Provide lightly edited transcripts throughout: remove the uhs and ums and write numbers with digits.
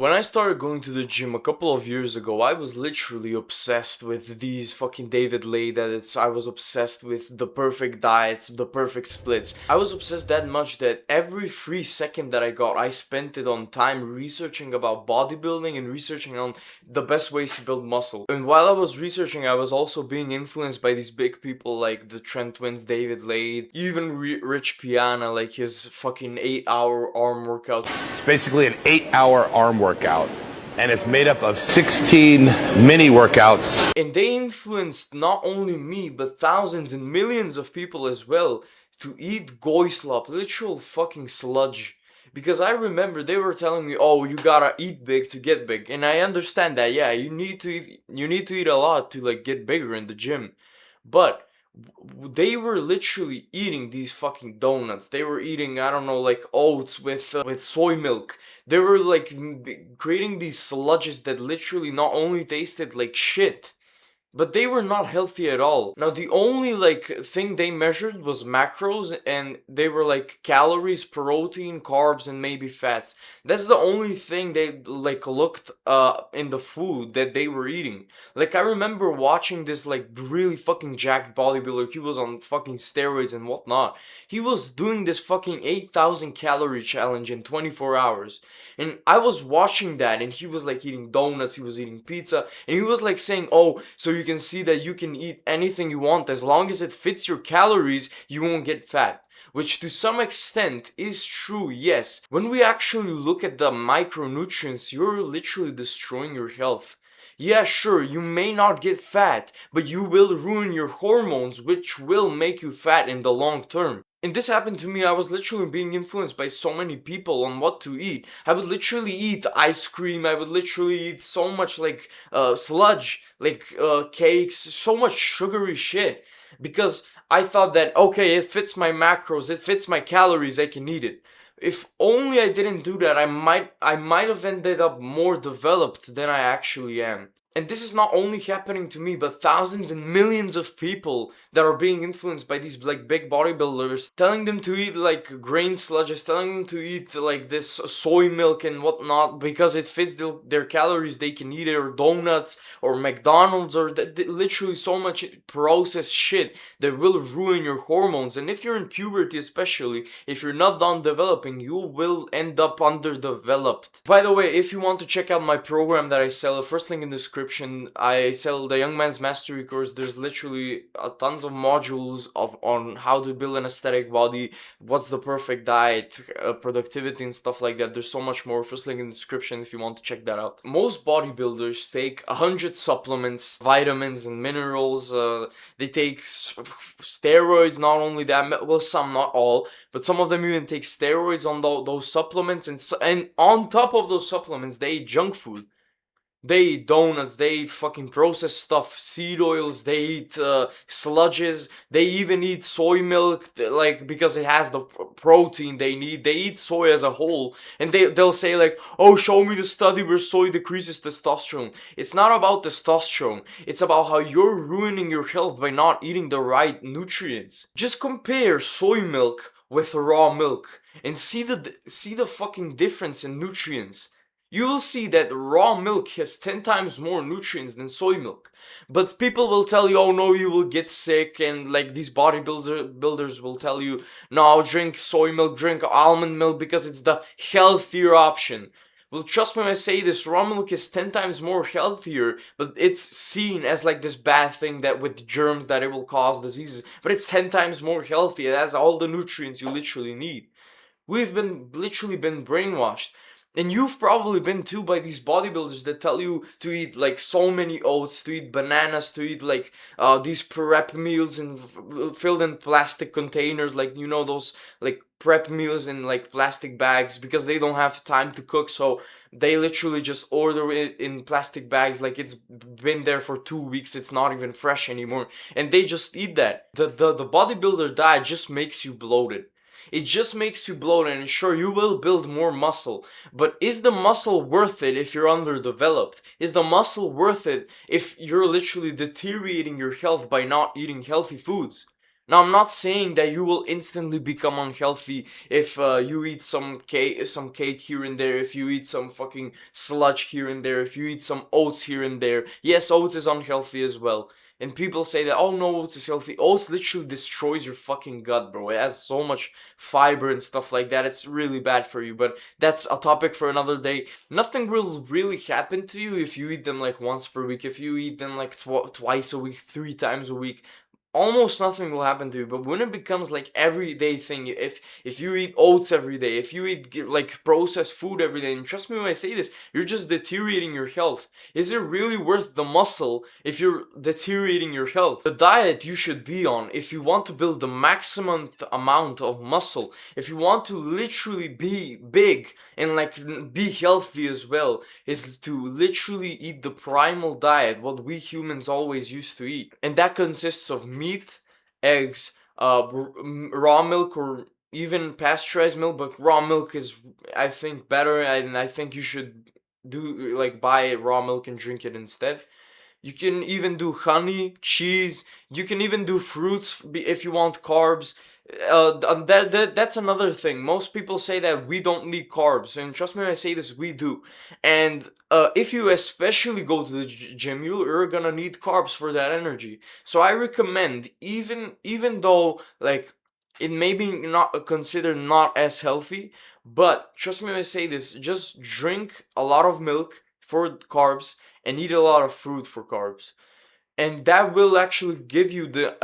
When I started going to the gym a couple of years ago, I was literally obsessed with these fucking David Lay diets. I was obsessed with the perfect diets, the perfect splits. I was obsessed that much that every free second that I got, I spent it on time researching about bodybuilding and researching on the best ways to build muscle. And while I was researching, I was also being influenced by these big people like the Trent twins, David Lade, even Rich Piana, like his fucking 8-hour arm workout. It's basically an 8-hour arm workout, and it's made up of 16 mini workouts. And they influenced not only me, but thousands and millions of people as well to eat goislop, literal fucking sludge. Because I remember they were telling me, oh, you gotta eat big to get big. And I understand that, yeah, you need to eat a lot to like get bigger in the gym. But they were literally eating these fucking donuts. They were eating, I don't know, like oats with soy milk. They were like creating these sludges that literally not only tasted like shit, but they were not healthy at all. Now the only like thing they measured was macros, and they were like calories, protein, carbs, and maybe fats. That's the only thing they like looked in the food that they were eating. Like I remember watching this like really fucking jacked bodybuilder. He was on fucking steroids and whatnot. He was doing this fucking 8,000 calorie challenge in 24 hours. And I was watching that, and he was like eating donuts, he was eating pizza, and he was like saying, oh, so you can see that you can eat anything you want as long as it fits your calories, you won't get fat. Which to some extent is true, yes. When we actually look at the micronutrients, you're literally destroying your health. Yeah, sure, you may not get fat, but you will ruin your hormones, which will make you fat in the long term. And this happened to me. I was literally being influenced by so many people on what to eat. I would literally eat ice cream. I would literally eat so much like sludge, like cakes, so much sugary shit. Because I thought that, okay, it fits my macros, it fits my calories, I can eat it. If only I didn't do that, I might have ended up more developed than I actually am. And this is not only happening to me, but thousands and millions of people that are being influenced by these like big bodybuilders, telling them to eat like grain sludges, telling them to eat like this soy milk and whatnot because it fits their calories. They can eat it, or donuts, or McDonald's, or literally so much processed shit that will ruin your hormones. And if you're in puberty, especially if you're not done developing, you will end up underdeveloped. By the way, if you want to check out my program that I sell, first link in the description. I sell the Young Man's Mastery course. There's literally tons of modules on how to build an aesthetic body, what's the perfect diet, productivity and stuff like that. There's so much more. First link in the description if you want to check that out. Most bodybuilders take 100 supplements, vitamins and minerals. They take steroids, not only that, well, some, not all, but some of them even take steroids on those supplements, and on top of those supplements they eat junk food. They eat donuts, they eat fucking processed stuff, seed oils, they eat sludges, they even eat soy milk, like, because it has the protein they need. They eat soy as a whole, and they'll say like, oh, show me the study where soy decreases testosterone. It's not about testosterone, it's about how you're ruining your health by not eating the right nutrients. Just compare soy milk with raw milk and see the fucking difference in nutrients. You will see that raw milk has 10 times more nutrients than soy milk. But people will tell you, oh no, you will get sick, and like these bodybuilders will tell you, no, drink soy milk, drink almond milk because it's the healthier option. Well, trust me when I say this, raw milk is 10 times more healthier, but it's seen as like this bad thing that with germs that it will cause diseases. But it's 10 times more healthy. It has all the nutrients you literally need. We've literally been brainwashed. And you've probably been too by these bodybuilders that tell you to eat like so many oats, to eat bananas, to eat like these prep meals and filled in plastic containers, like, you know, those like prep meals in like plastic bags, because they don't have time to cook, so they literally just order it in plastic bags like it's been there for 2 weeks, it's not even fresh anymore, and they just eat that. The bodybuilder diet just makes you bloated. It just makes you bloated, and sure, you will build more muscle, but is the muscle worth it if you're underdeveloped? Is the muscle worth it if you're literally deteriorating your health by not eating healthy foods? Now, I'm not saying that you will instantly become unhealthy if you eat some cake here and there, if you eat some fucking sludge here and there, if you eat some oats here and there. Yes, oats is unhealthy as well. And people say that, oh no, oats is healthy. Oats literally destroys your fucking gut, bro. It has so much fiber and stuff like that. It's really bad for you, but that's a topic for another day. Nothing will really happen to you if you eat them like once per week, if you eat them like twice a week, 3 times a week. Almost nothing will happen to you. But when it becomes like everyday thing, if you eat oats every day, if you eat like processed food every day, and trust me when I say this, you're just deteriorating your health. Is it really worth the muscle if you're deteriorating your health? The diet you should be on, if you want to build the maximum amount of muscle, if you want to literally be big and like be healthy as well, is to literally eat the primal diet, what we humans always used to eat. And that consists of meat, eggs, raw milk, or even pasteurized milk, but raw milk is, I think, better, and I think you should do like buy raw milk and drink it instead. You can even do honey, cheese. You can even do fruits if you want carbs. That's another thing. Most people say that we don't need carbs, and trust me when I say this, we do. And if you especially go to the gym, you're gonna need carbs for that energy. So I recommend, even though like it may be not considered not as healthy, but trust me when I say this, just drink a lot of milk for carbs and eat a lot of fruit for carbs, and that will actually give you the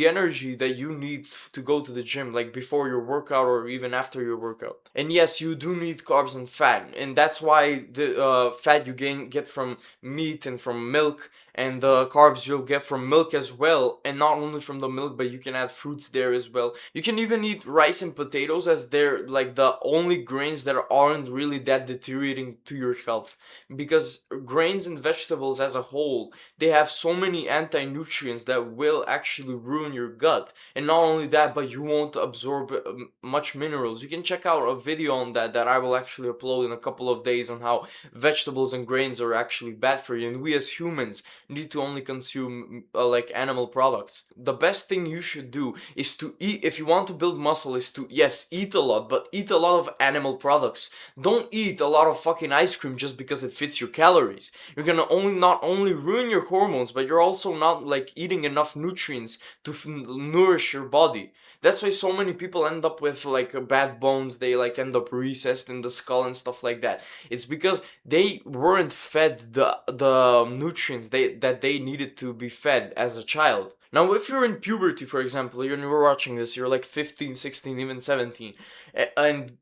energy that you need to go to the gym, like before your workout or even after your workout. And yes, you do need carbs and fat, and that's why the fat you get from meat and from milk, and the carbs you'll get from milk as well, and not only from the milk, but you can add fruits there as well. You can even eat rice and potatoes, as they're like the only grains that aren't really that deteriorating to your health, because grains and vegetables as a whole, they have so many anti-nutrients that will actually ruin your gut. And not only that, but you won't absorb much minerals. You can check out a video on that I will actually upload in a couple of days, on how vegetables and grains are actually bad for you, and we as humans need to only consume like animal products. The best thing you should do is to eat, if you want to build muscle, is to, yes, eat a lot, but eat a lot of animal products. Don't eat a lot of fucking ice cream just because it fits your calories. You're gonna not only ruin your hormones, but you're also not like eating enough nutrients to nourish your body. That's why so many people end up with like bad bones. They like end up recessed in the skull and stuff like that. It's because they weren't fed the nutrients that they needed to be fed as a child. Now, if you're in puberty, for example, you're watching this, you're like 15, 16, even 17, and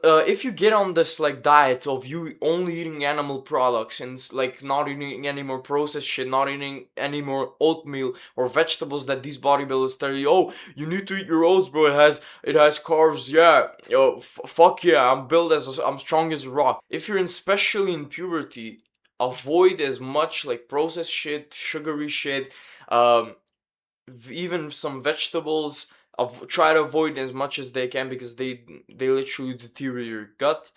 if you get on this like diet of you only eating animal products and like not eating any more processed shit, not eating any more oatmeal or vegetables that these bodybuilders tell you, oh, you need to eat your oats, bro, it has carbs, yeah, yo, fuck yeah, I'm strong as a rock. If you're especially in puberty, avoid as much like processed shit, sugary shit, even some vegetables. Try to avoid as much as they can, because they literally deteriorate your gut.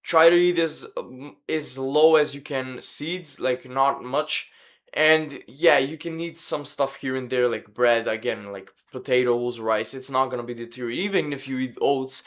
Try to eat as low as you can seeds, like not much. And yeah, you can eat some stuff here and there, like bread, again, like potatoes, rice. It's not gonna be deteriorated. Even if you eat oats,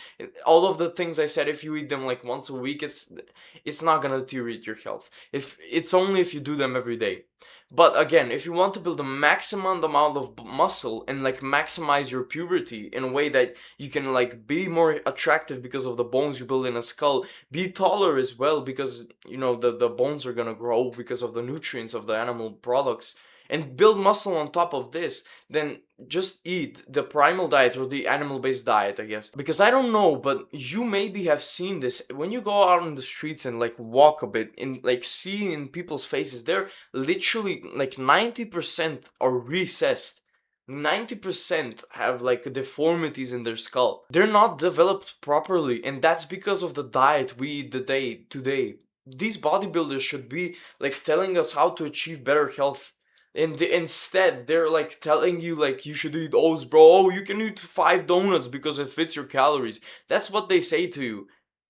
all of the things I said, if you eat them like once a week, it's not gonna deteriorate your health. If it's only if you do them every day. But again, if you want to build a maximum amount of muscle and like maximize your puberty in a way that you can like be more attractive because of the bones you build in a skull, be taller as well, because you know the bones are gonna grow because of the nutrients of the animal products, and build muscle on top of this, then just eat the primal diet or the animal-based diet, I guess. Because I don't know, but you maybe have seen this when you go out in the streets and like walk a bit and like see in people's faces, they're literally like 90% are recessed. 90% have like deformities in their skull. They're not developed properly, and that's because of the diet we eat today. These bodybuilders should be like telling us how to achieve better health. And instead, they're like telling you like you should eat oats, bro. Oh, you can eat 5 donuts because it fits your calories. That's what they say to you.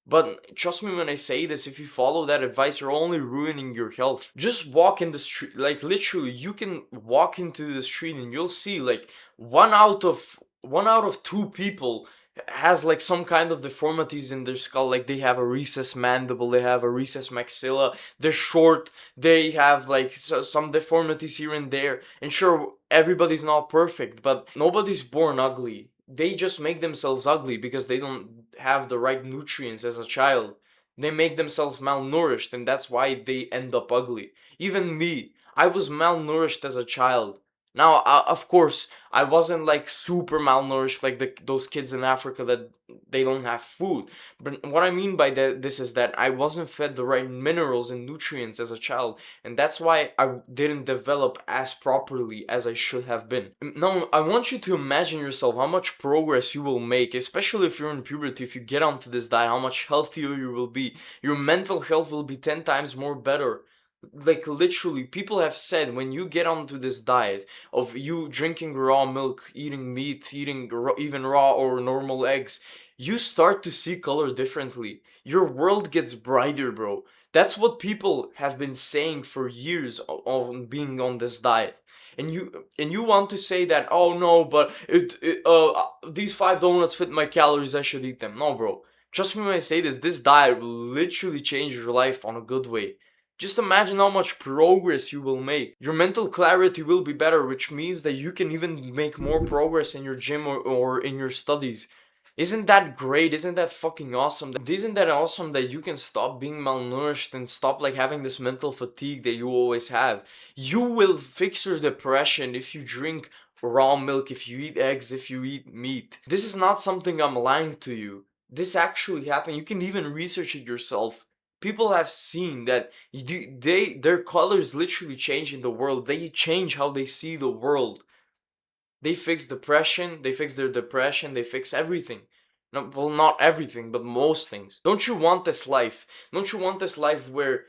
But trust me when I say this, if you follow that advice, you're only ruining your health. Just walk in the street, like literally, you can walk into the street and you'll see like one out of two people has like some kind of deformities in their skull. Like they have a recessed mandible, they have a recessed maxilla, they're short, they have like some deformities here and there. And sure, everybody's not perfect, but nobody's born ugly. They just make themselves ugly because they don't have the right nutrients as a child. They make themselves malnourished, and that's why they end up ugly. Even me, I was malnourished as a child. Now, of course, I wasn't like super malnourished like those kids in Africa that they don't have food. But what I mean by this is that I wasn't fed the right minerals and nutrients as a child, and that's why I didn't develop as properly as I should have been. Now, I want you to imagine yourself how much progress you will make, especially if you're in puberty, if you get onto this diet, how much healthier you will be. Your mental health will be 10 times more better. Like literally, people have said when you get onto this diet of you drinking raw milk, eating meat, eating even raw or normal eggs, you start to see color differently. Your world gets brighter, bro. That's what people have been saying for years on being on this diet. And you want to say that, oh no, but these 5 donuts fit my calories, I should eat them. No, bro. Trust me when I say this diet will literally change your life on a good way. Just imagine how much progress you will make. Your mental clarity will be better, which means that you can even make more progress in your gym or in your studies. Isn't that great? Isn't that fucking awesome? Isn't that awesome that you can stop being malnourished and stop like having this mental fatigue that you always have? You will fix your depression if you drink raw milk, if you eat eggs, if you eat meat. This is not something I'm lying to you. This actually happened. You can even research it yourself. People have seen that their colors literally change in the world. They change how they see the world. They fix depression, they fix their depression, they fix everything. No, well, not everything, but most things. Don't you want this life? Don't you want this life where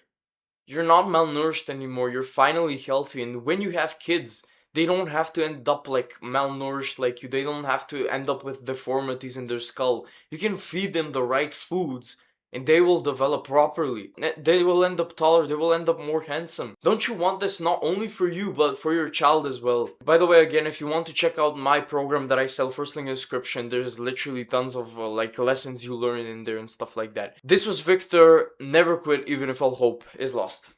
you're not malnourished anymore, you're finally healthy, and when you have kids, they don't have to end up like malnourished like you. They don't have to end up with deformities in their skull. You can feed them the right foods and they will develop properly. They will end up taller, they will end up more handsome. Don't you want this not only for you, but for your child as well? By the way, again, if you want to check out my program that I sell, first link in the description, there's literally tons of like lessons you learn in there and stuff like that. This was Victor, never quit even if all hope is lost.